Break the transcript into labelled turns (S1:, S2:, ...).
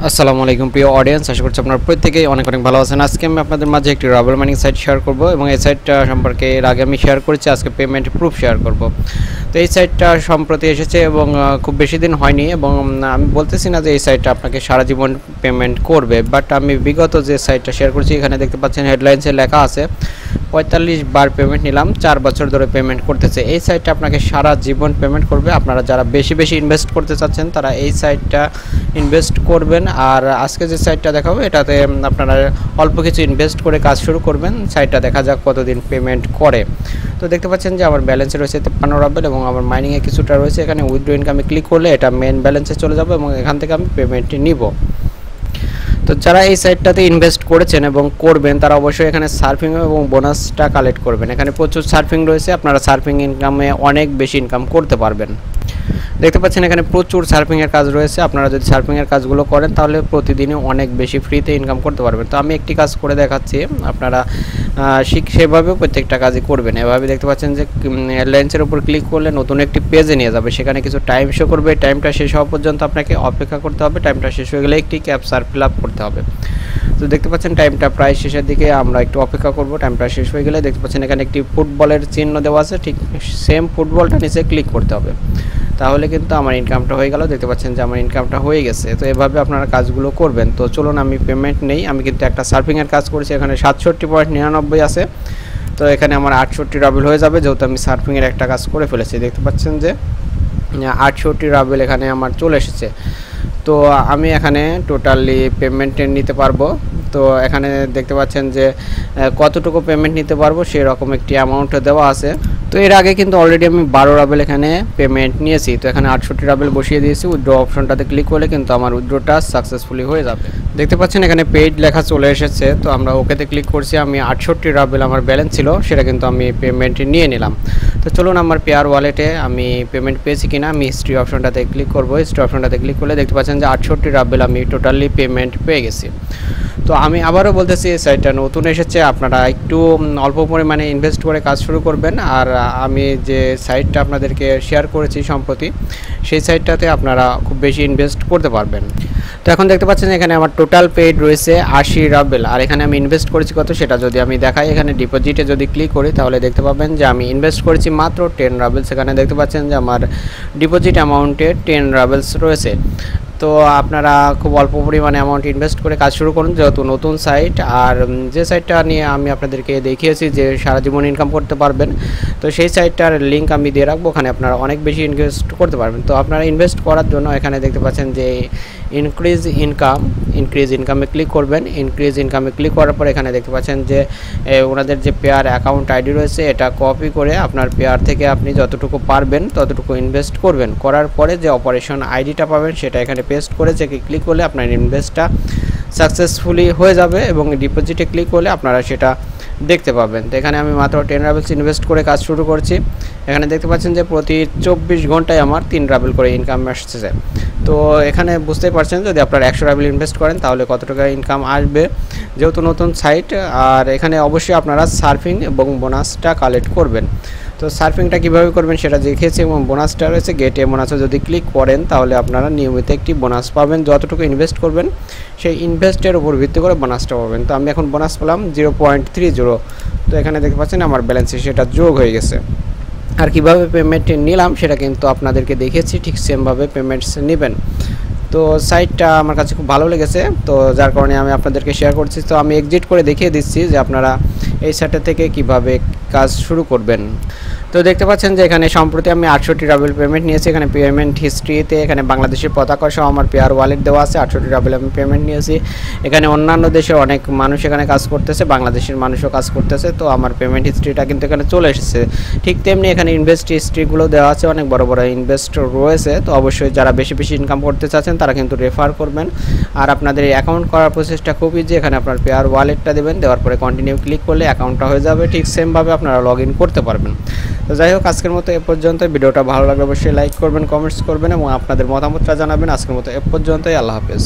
S1: আসসালামু আলাইকুম প্রিয় অডিয়েন্স, আশা করছি আপনারা প্রত্যেকেই অনেক অনেক ভালো আছেন। আজকে আমি আপনাদের মাঝে একটি রাবেল মাইনিং সাইট শেয়ার করব এবং এই সাইটটা সম্পর্কে এর আগে আমি শেয়ার করেছি, আজকে পেমেন্ট প্রুফ শেয়ার করব। তো এই সাইটটা সম্প্রতি এসেছে এবং খুব বেশি দিন হয়নি এবং আমি বলতেছি না যে এই সাইটটা আপনাকে সারা জীবন পেমেন্ট করবে, বাট আমি বিগত যে সাইটটা শেয়ার করছি এখানে দেখতে পাচ্ছেন হেডলাইন্সে লেখা আছে 45 বার পেমেন্ট নিলাম, 4 বছর ধরে পেমেন্ট করতেছে। এই সাইটটা আপনাকে সারা জীবন পেমেন্ট করবে। আপনারা যারা বেশি বেশি ইনভেস্ট করতে চাচ্ছেন তারা এই সাইটটা ইনভেস্ট করবেন। আর আজকে যে সাইটটা দেখাবো এটাতে আপনারা অল্প কিছু ইনভেস্ট করে কাজ শুরু করবেন। সাইটটা দেখা যাক কতদিন পেমেন্ট করে। তো দেখতে পাচ্ছেন যে আমার ব্যালেন্সে রয়েছে 53 রাবেল এবং আমার মাইনিংয়ে কিছুটা রয়েছে। এখানে উইথড্র ইনকামে ক্লিক করলে এটা মেন ব্যালেন্সে চলে যাবে এবং এখান থেকে আমি পেমেন্টটি নিব। তো যারা এই সাইটটাতে ইনভেস্ট করেছেন এবং করবেন তারা অবশ্যই এখানে সার্ফিং এবং বোনাসটা কালেক্ট করবেন। এখানে প্রচুর সার্ফিং রয়েছে, আপনারা সার্ফিং ইনকামে অনেক বেশি ইনকাম করতে পারবেন। দেখতে পাচ্ছেন এখানে প্রচুর সার্ফিংয়ের কাজ রয়েছে। আপনারা যদি সার্ফিংয়ের কাজগুলো করেন তাহলে প্রতিদিনই অনেক বেশি ফ্রিতে ইনকাম করতে পারবেন। তো আমি একটি কাজ করে দেখাচ্ছি, আপনারা সেভাবেও প্রত্যেকটা কাজই করবেন। এভাবে দেখতে পাচ্ছেন যে লেন্সের উপর ক্লিক করলে নতুন একটি পেজে নিয়ে যাবে, সেখানে কিছু টাইম শো করবে। টাইমটা শেষ হওয়া পর্যন্ত আপনাকে অপেক্ষা করতে হবে। টাইমটা শেষ হয়ে গেলে একটি ক্যাপচার ফিল আপ করতে হবে। তো দেখতে পাচ্ছেন টাইমটা প্রায় শেষের দিকে, আমরা একটু অপেক্ষা করব। টাইমটা শেষ হয়ে গেলে দেখতে পাচ্ছেন এখানে একটি ফুটবলের চিহ্ন দেওয়া আছে, ঠিক সেম ফুটবলটা নিচে ক্লিক করতে হবে, তাহলে কিন্তু আমার ইনকামটা হয়ে গেল। দেখতে পাচ্ছেন যে আমার ইনকামটা হয়ে গেছে। তো এভাবে আপনারা কাজগুলো করবেন। তো চলুন, আমি পেমেন্ট নেই। আমি কিন্তু একটা সার্ফিংয়ের কাজ করেছি, এখানে 67.99 আছে। তো এখানে আমার 68 রাবেল হয়ে যাবে, যেহেতু আমি সার্ফিংয়ের একটা কাজ করে ফেলেছি। দেখতে পাচ্ছেন যে 68 রাবেল এখানে আমার চলে এসেছে। তো আমি এখানে টোটালি পেমেন্ট নিতে পারবো। তো এখানে দেখতে পাচ্ছেন যে কতটুকু পেমেন্ট নিতে পারবো সেই রকম একটি অ্যামাউন্ট দেওয়া আছে। তো এর আগে কিন্তু অলরেডি আমি 12 রাবেল এখানে পেমেন্ট নিয়েছি। তো এখানে 68 রাবেল বসিয়ে দিয়েছি। উইথড্র অপশনটাতে ক্লিক করলে কিন্তু আমার উইথড্রটা সাকসেসফুলি হয়ে যাবে। দেখতে পাচ্ছেন এখানে পেইড লেখা চলে এসেছে। তো আমরা ওকেতে ক্লিক করছি। আমি 68 রাবেল আমার ব্যালেন্স ছিল, সেটা কিন্তু আমি পেমেন্ট নিয়ে নিলাম। তো চলুন আমার পেয়ার ওয়ালেটে আমি পেমেন্ট পেয়েছি কিনা আমি হিস্ট্রি অপশনটাতে ক্লিক করব। হিস্ট্রি অপশনটাতে ক্লিক করলে দেখতে পাচ্ছেন যে 68 রাবেল আমি টোটালি পেমেন্ট পেয়ে গেছি। তো আমি আবারও বলতেছি এই সাইটটা নতুন এসেছে, আপনারা একটু অল্প পরিমাণে ইনভেস্ট করে কাজ শুরু করবেন। আর আমি যে সাইটটা আপনাদেরকে শেয়ার করেছি সম্প্রতি, সেই সাইটটাতে আপনারা খুব বেশি ইনভেস্ট করতে পারবেন। তো এখন দেখতে পাচ্ছেন এখানে আমার টোটাল পেইড রয়েছে 80 রাবেল। আর এখানে আমি ইনভেস্ট করেছি কত সেটা যদি আমি দেখাই, এখানে ডিপোজিটে যদি ক্লিক করি তাহলে দেখতে পাবেন যে আমি ইনভেস্ট করেছি মাত্র 10 রাবেলস। এখানে দেখতে পাচ্ছেন যে আমার ডিপোজিট অ্যামাউন্টে 10 রাবেলস রয়েছে। তো আপনারা খুব অল্প পরিমাণে অ্যামাউন্ট ইনভেস্ট করে কাজ শুরু করুন, যেহেতু নতুন সাইট। আর যে সাইটটা নিয়ে আমি আপনাদেরকে দেখিয়েছি যে সারা জীবন ইনকাম করতে পারবেন, তো সেই সাইটটার লিঙ্ক আমি দিয়ে রাখবো, ওখানে আপনারা অনেক বেশি ইনভেস্ট করতে পারবেন। তো আপনারা ইনভেস্ট করার জন্য এখানে দেখতে পাচ্ছেন যে ইনক্রিজ ইনকামে ক্লিক করবেন। ইনক্রিজ ইনকামে ক্লিক করার পর এখানে দেখতে পাচ্ছেন যে ওনাদের যে পেয়ার অ্যাকাউন্ট আইডি রয়েছে এটা কপি করে আপনার পেয়ার থেকে আপনি যতটুকু পারবেন ততটুকু ইনভেস্ট করবেন। করার পরে যে অপারেশন আইডিটা পাবেন সেটা এখানে পেস্ট করে চেকে ক্লিক করলে আপনার ইনভেস্টটা সাকসেসফুলি হয়ে যাবে এবং ডিপোজিটে ক্লিক করলে আপনারা সেটা দেখতে পাবেন। তো এখানে আমি মাত্র 10 রাবেলস ইনভেস্ট করে কাজ শুরু করছি। এখানে দেখতে পাচ্ছেন যে প্রতি 24 ঘন্টায় আমার 3 রাবেল করে ইনকাম আসছে। তো এখানে বুঝতেই পারছেন যদি আপনারা 100 রাবেল ইনভেস্ট করেন তাহলে কত টাকা ইনকাম আসবে, যেহেতু নতুন সাইট। আর এখানে অবশ্যই আপনারা সার্ফিং এবং বোনাসটা কালেক্ট করবেন। তো সার্ফিংটা কীভাবে করবেন সেটা দেখিয়েছি এবং বোনাসটা রয়েছে গেটে বোনাসে যদি ক্লিক করেন তাহলে আপনারা নিয়মিত একটি বোনাস পাবেন। যতটুকু ইনভেস্ট করবেন সেই ইনভেস্টের উপর ভিত্তি করে বোনাসটা পাবেন। তো আমি এখন বোনাস পেলাম 0.30। তো এখানে দেখতে পাচ্ছেন আমার ব্যালেন্সে সেটা যোগ হয়ে গেছে। আর কীভাবে পেমেন্ট নিলাম সেটা কিন্তু আপনাদেরকে দেখিয়েছি, ঠিক সেমভাবে পেমেন্টস নেবেন। তো সাইটটা আমার কাছে খুব ভালো লেগেছে, তো যার কারণে আমি আপনাদেরকে শেয়ার করছি। তো আমি এক্সিট করে দেখিয়ে দিচ্ছি যে আপনারা এই সাইটটা থেকে কিভাবে কাজ শুরু করবেন। তো দেখতে পাচ্ছেন যে এখানে সম্প্রতি আমি 68 রাবেল পেমেন্ট নিয়েছি। এখানে পেমেন্ট হিস্ট্রিতে এখানে বাংলাদেশের পতাকা সহ আমার পেয়ার ওয়ালেট দেওয়া আছে। 68 রাবেল আমি পেমেন্ট নিয়েছি। এখানে অন্যান্য দেশে অনেক মানুষ এখানে কাজ করতেছে, বাংলাদেশের মানুষও কাজ করতেছে। তো আমার পেমেন্ট হিস্ট্রিটা কিন্তু এখানে চলে এসেছে। ঠিক তেমনি এখানে ইনভেস্ট হিস্ট্রিগুলো দেওয়া আছে, অনেক বড় বড় ইনভেস্টর রয়েছে। তো অবশ্যই যারা বেশি বেশি ইনকাম করতে চাচ্ছেন তারা কিন্তু রেফার করবেন। আর আপনাদের এই অ্যাকাউন্ট করার প্রসেসটা খুব ইজি। এখানে আপনার পেয়ার ওয়ালেটটা দেবেন, দেওয়ার পরে কন্টিনিউ ক্লিক করলে অ্যাকাউন্টটা হয়ে যাবে। ঠিক সেমভাবে আপনারা লগ ইন করতে পারবেন। তো যাই হোক, আজকের মতো এ পর্যন্ত। ভিডিওটা ভালো লাগলে অবশ্যই লাইক করবেন, কমেন্টস করবেন এবং আপনাদের মতামতটা জানাবেন। আজকের মতো এ পর্যন্তই। আল্লাহ হাফেজ।